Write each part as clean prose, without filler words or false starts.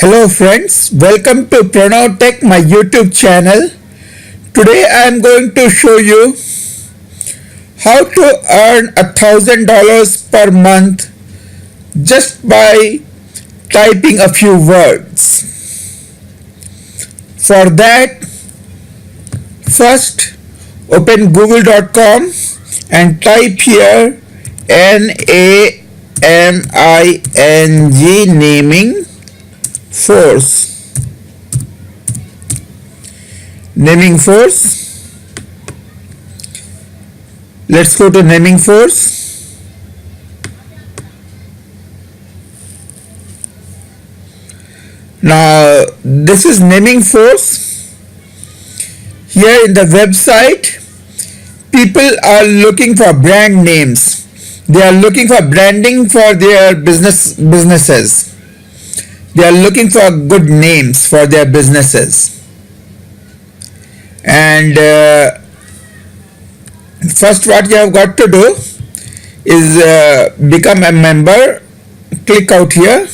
Hello friends, welcome to Pranav Tech, my YouTube channel. Today I am going to show you how to earn $1,000 per month just by typing a few words. For that, first open google.com and type here NAMING naming force. Let's go to naming force. Now this is naming force. Here in the website, people are looking for brand names. They are looking for branding for their businesses. They are looking for good names for their businesses. And first what you have got to do is become a member. Click out here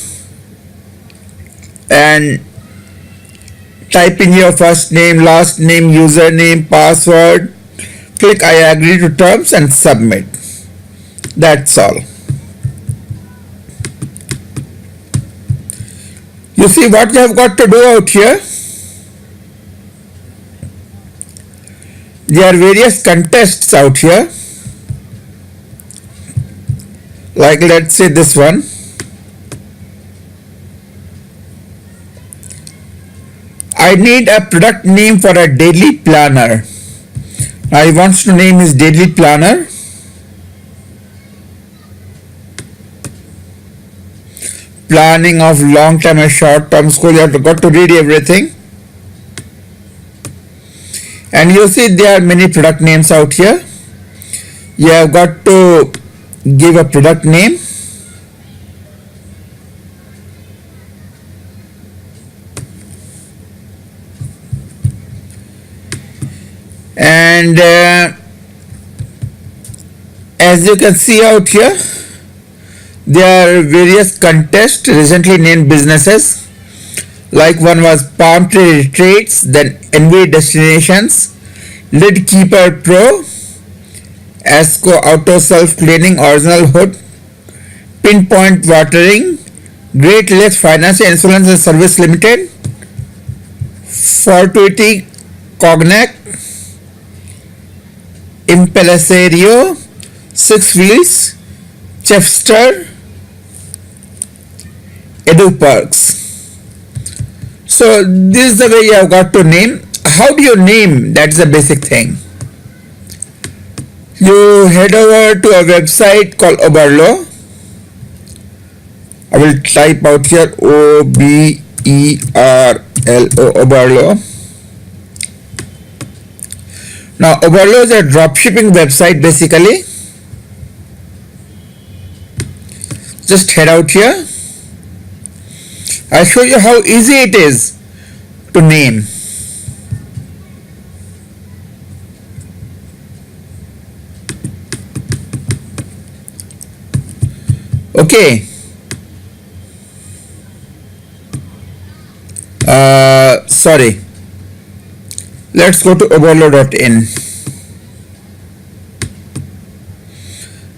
and type in your first name, last name, username, password. Click I agree to terms and submit. That's all. You see what you have got to do out here? There are various contests out here. Like let's say this one. I need a product name for a daily planner. I want to name his daily planner. Planning of long-term and short-term goals. You have got to read everything. And you see there are many product names out here. You have got to give a product name. And as you can see out here, there are various contests recently named businesses. Like one was Palm Tree Retreats, then Envy Destinations, Lid Keeper Pro, Asco Auto Self Cleaning Original Hood, Pinpoint Watering, Great Lakes Financial Insurance and Service Limited, Fortuity Cognac, Impellaserio, Six Wheels, Chefster, Edu Perks. So this is the way you have got to name. How do you name? That's the basic thing. You head over to a website called Oberlo. I will type out here Oberlo, Oberlo. Now Oberlo is a dropshipping website basically. Just head out here. I'll show you how easy it is to name. Okay. Sorry. Let's go to oberlo.in.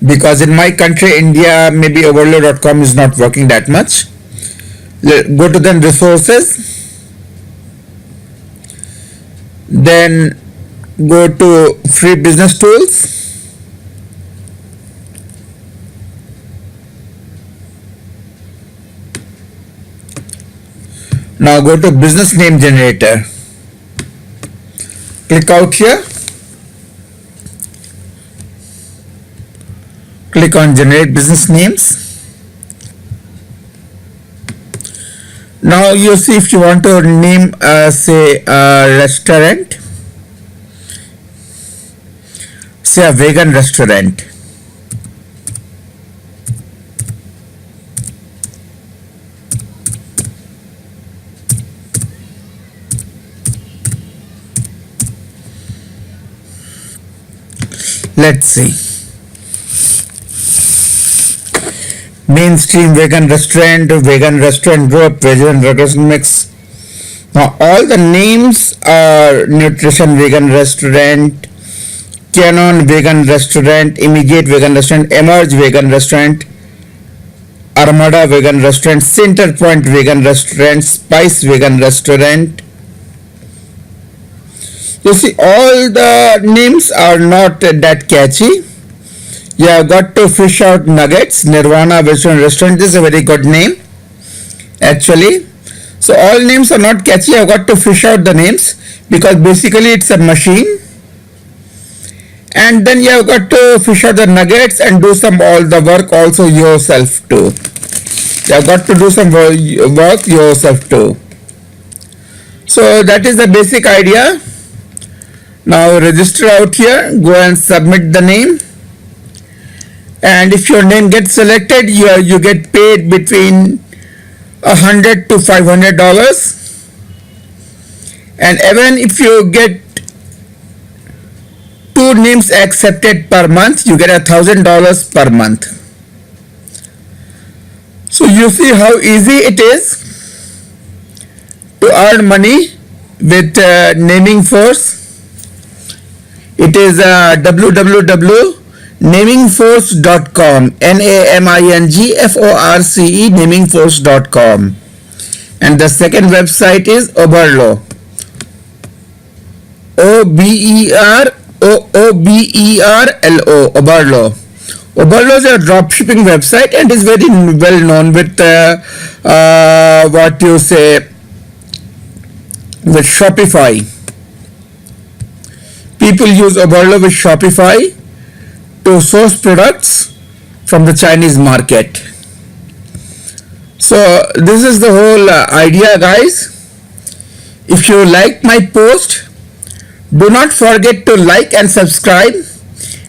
Because in my country, India, maybe oberlo.com is not working that much. Go to then resources, then go to free business tools, now go to business name generator, click out here, click on generate business names. Now you see if you want to name say a restaurant, say a vegan restaurant. Let's see. mainstream vegan restaurant group, vegan restaurant mix. Now all the names are Nutrition Vegan Restaurant, Canon Vegan Restaurant, Immediate Vegan Restaurant, Emerge Vegan Restaurant, Armada Vegan Restaurant, Center Point Vegan Restaurant, Spice Vegan Restaurant. You see, all the names are not that catchy. You have got to fish out Nuggets, Nirvana Vegan Restaurant. This is a very good name, actually. So all names are not catchy. You have got to fish out the names because basically it's a machine. And then you have got to fish out the nuggets and do all the work also yourself too. You have got to do some work yourself too. So that is the basic idea. Now register out here, go and submit the name, and if your name gets selected, you get paid between $100 to $500, and even if you get 2 names accepted per month, you get $1,000 per month. So you see how easy it is to earn money with Naming Force. It is www.namingforce.com, NAMINGFORCE, namingforce.com, and the second website is Oberlo, OBERLO, Oberlo. Oberlo is a dropshipping website and is very well known with with Shopify. People use Oberlo with Shopify to source products from the Chinese market. So this is the whole idea, guys. If you like my post, do not forget to like and subscribe.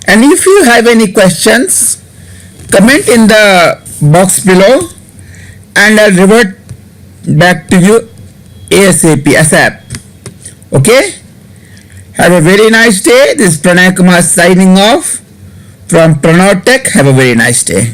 And if you have any questions, comment in the box below and I'll revert back to you ASAP. Okay? Have a very nice day. This is Pranay Kumar signing off from Pranav Tech. Have a very nice day.